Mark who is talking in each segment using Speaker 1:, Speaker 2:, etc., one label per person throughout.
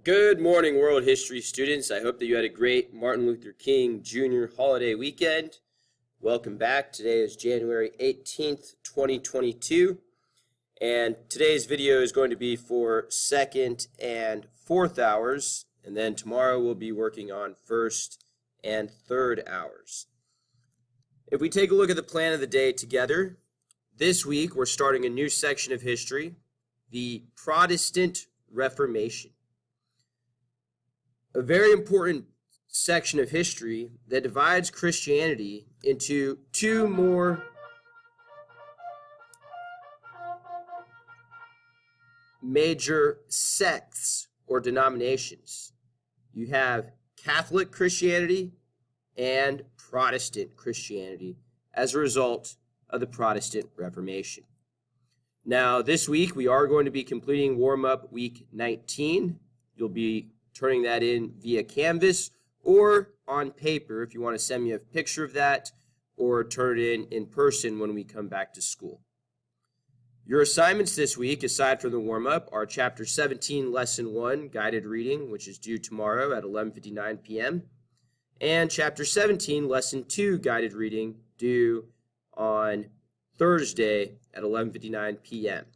Speaker 1: Good morning, world history students. I hope that you had a great Martin Luther King Jr. holiday weekend. Welcome back. Today is January 18th, 2022, and today's video is going to be for second and fourth hours, and then tomorrow we'll be working on first and third hours. If we take a look at the plan of the day together, this week we're starting a new section of history, the Protestant Reformation. A very important section of history that divides Christianity into two more major sects or denominations. You have Catholic Christianity and Protestant Christianity as a result of the Protestant Reformation. Now, this week we are going to be completing warm-up week 19. You'll be turning that in via Canvas or on paper if you want to send me a picture of that, or turn it in person when we come back to school. Your assignments this week, aside from the warm-up, are Chapter 17, Lesson 1, guided reading, which is due tomorrow at 11:59 p.m., and Chapter 17, Lesson 2, guided reading, due on Thursday at 11:59 p.m.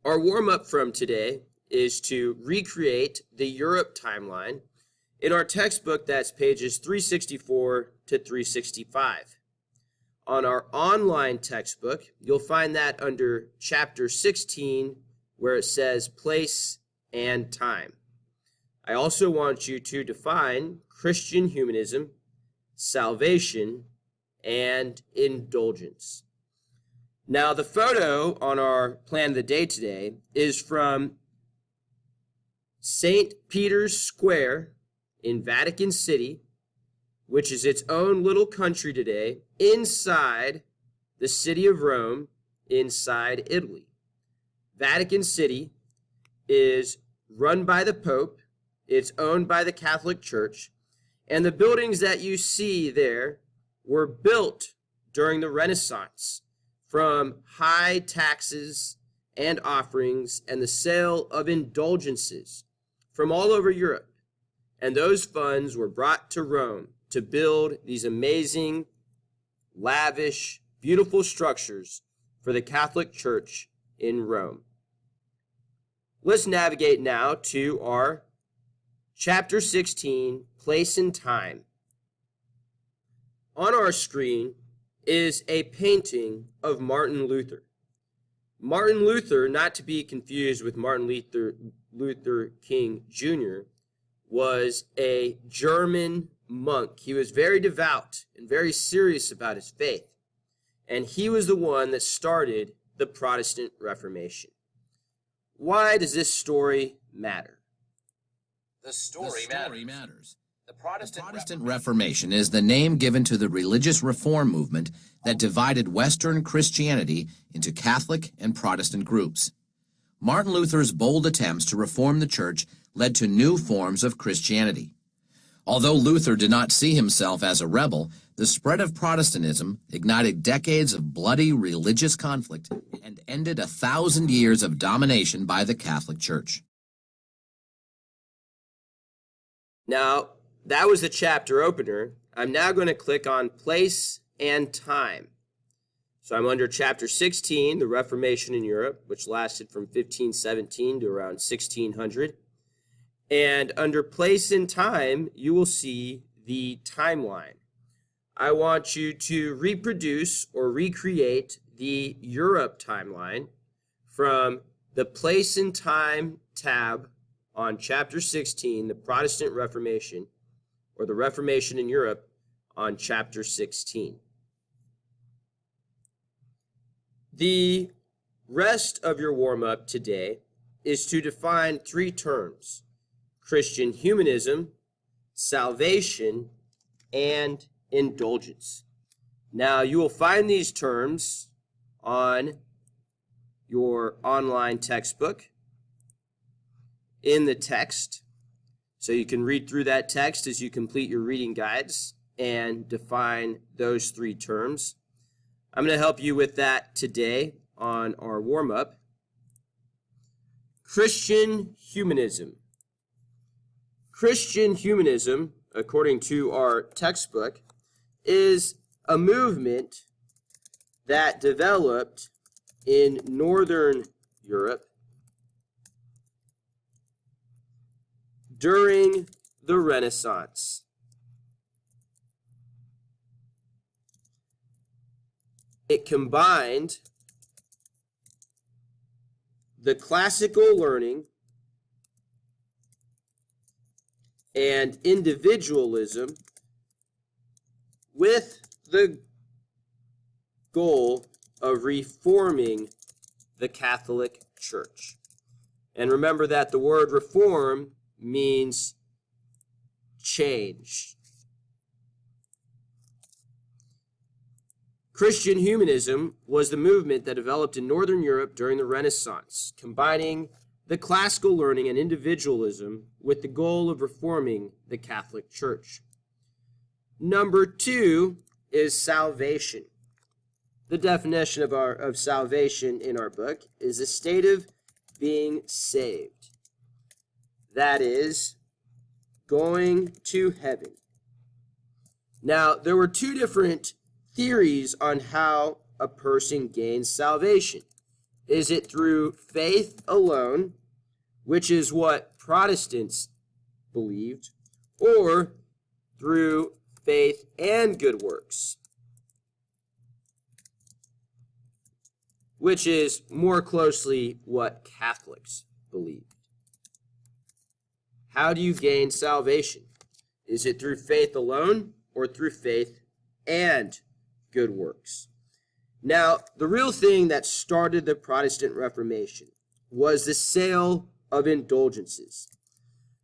Speaker 1: Our warm-up from today is to recreate the Europe timeline. In our textbook, that's pages 364 to 365. On our online textbook, you'll find that under Chapter 16, where it says Place and Time. I also want you to define Christian humanism, salvation, and indulgence. Now, the photo on our plan of the day today is from St. Peter's Square in Vatican City, which is its own little country today, inside the city of Rome, inside Italy. Vatican City is run by the Pope, it's owned by the Catholic Church, and the buildings that you see there were built during the Renaissance from high taxes and offerings and the sale of indulgences from all over Europe. And those funds were brought to Rome to build these amazing, lavish, beautiful structures for the Catholic Church in Rome. Let's navigate now to our Chapter 16, Place and Time. On our screen is a painting of Martin Luther. Martin Luther, not to be confused with Martin Luther King Jr., was a German monk. He was very devout and very serious about his faith. And he was the one that started the Protestant Reformation. Why does this story matter?
Speaker 2: The story matters.
Speaker 3: The Protestant Reformation is the name given to the religious reform movement that divided Western Christianity into Catholic and Protestant groups. Martin Luther's bold attempts to reform the church led to new forms of Christianity. Although Luther did not see himself as a rebel, the spread of Protestantism ignited decades of bloody religious conflict and ended 1,000 years of domination by the Catholic Church.
Speaker 1: Now, that was the chapter opener. I'm now going to click on Place and Time. So I'm under Chapter 16, the Reformation in Europe, which lasted from 1517 to around 1600. And under Place and Time, you will see the timeline. I want you to reproduce or recreate the Europe timeline from the Place and Time tab on Chapter 16, the Protestant Reformation, or the Reformation in Europe, on Chapter 16. The rest of your warm-up today is to define three terms: Christian humanism, salvation, and indulgence. Now, you will find these terms on your online textbook in the text, so you can read through that text as you complete your reading guides and define those three terms. I'm going to help you with that today on our warm-up. Christian humanism. Christian humanism, according to our textbook, is a movement that developed in Northern Europe during the Renaissance. It combined the classical learning and individualism with the goal of reforming the Catholic Church. And remember that the word reform means change. Christian humanism was the movement that developed in Northern Europe during the Renaissance, combining the classical learning and individualism with the goal of reforming the Catholic Church. Number 2 is salvation. The definition of salvation in our book is a state of being saved. That is, going to heaven. Now, there were 2 different theories on how a person gains salvation. Is it through faith alone, which is what Protestants believed, or through faith and good works, which is more closely what Catholics believed? How do you gain salvation? Is it through faith alone or through faith and good works? Now, the real thing that started the Protestant Reformation was the sale of indulgences.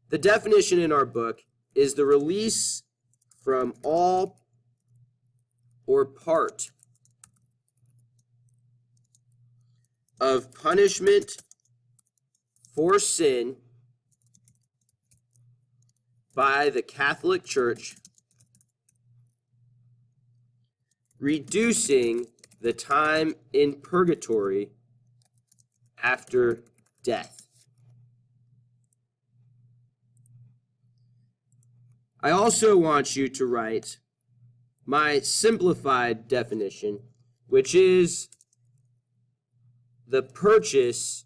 Speaker 1: The definition in our book is the release from all or part of punishment for sin by the Catholic Church, reducing the time in purgatory after death. I also want you to write my simplified definition, which is the purchase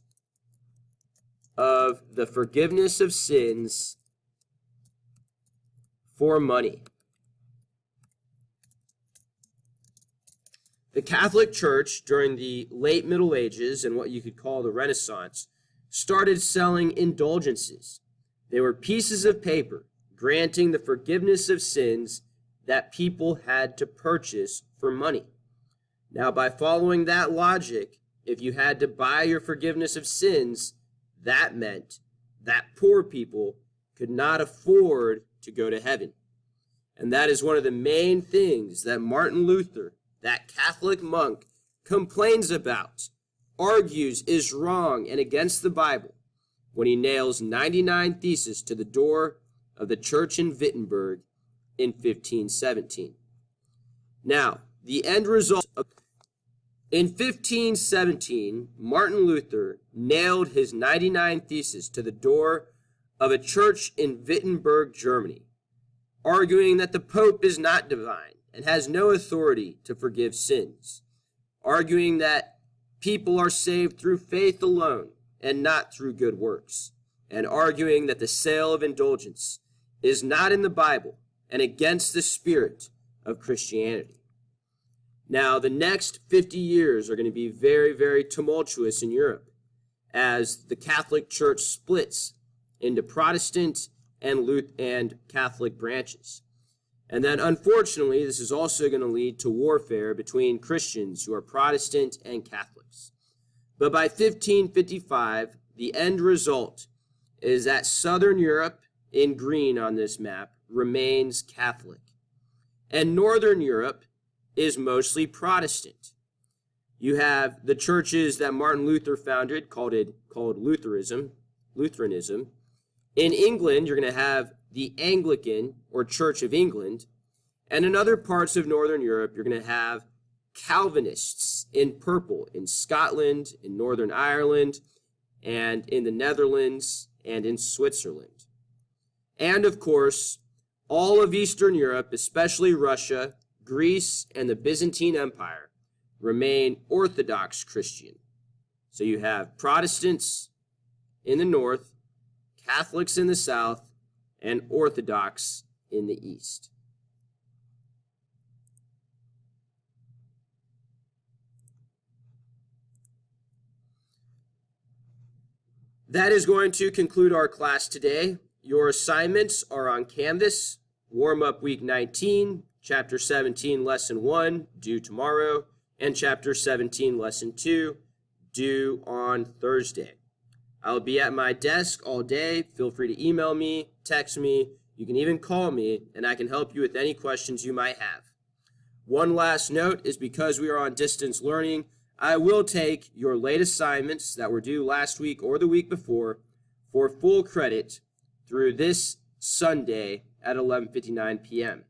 Speaker 1: of the forgiveness of sins for money. The Catholic Church during the late Middle Ages and what you could call the Renaissance started selling indulgences. They were pieces of paper granting the forgiveness of sins that people had to purchase for money. Now, by following that logic, if you had to buy your forgiveness of sins, that meant that poor people could not afford to go to heaven. And that is one of the main things that Martin Luther, that Catholic monk, complains about, argues is wrong and against the Bible when he nails 99 Theses to the door of the church in Wittenberg in 1517. Now, the end result in 1517, Martin Luther nailed his 99 Theses to the door of a church in Wittenberg, Germany, arguing that the Pope is not divine and has no authority to forgive sins, arguing that people are saved through faith alone and not through good works, and arguing that the sale of indulgence is not in the Bible and against the spirit of Christianity. Now, the next 50 years are going to be very, very tumultuous in Europe as the Catholic Church splits into Protestant and Catholic branches. And then, unfortunately, this is also going to lead to warfare between Christians who are Protestant and Catholics. But by 1555, the end result is that Southern Europe, in green on this map, remains Catholic. And Northern Europe is mostly Protestant. You have the churches that Martin Luther founded called Lutheranism. In England, you're going to have the Anglican or Church of England. And in other parts of Northern Europe, you're going to have Calvinists in purple in Scotland, in Northern Ireland, and in the Netherlands and in Switzerland. And of course, all of Eastern Europe, especially Russia, Greece, and the Byzantine Empire, remain Orthodox Christian. So you have Protestants in the north, Catholics in the south, and Orthodox in the east. That is going to conclude our class today. Your assignments are on Canvas. Warm-up week 19, chapter 17, lesson 1, due tomorrow, and chapter 17, lesson 2, due on Thursday. I'll be at my desk all day. Feel free to email me, text me. You can even call me, and I can help you with any questions you might have. One last note is because we are on distance learning, I will take your late assignments that were due last week or the week before for full credit through this Sunday at 11:59 p.m.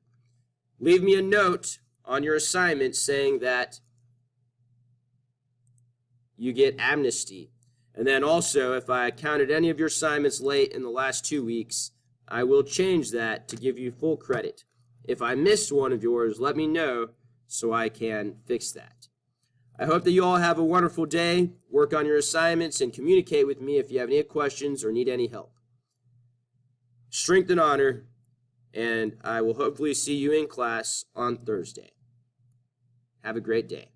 Speaker 1: Leave me a note on your assignment saying that you get amnesty. And then also, if I counted any of your assignments late in the last 2 weeks, I will change that to give you full credit. If I missed one of yours, let me know so I can fix that. I hope that you all have a wonderful day. Work on your assignments and communicate with me if you have any questions or need any help. Strength and honor, and I will hopefully see you in class on Thursday. Have a great day.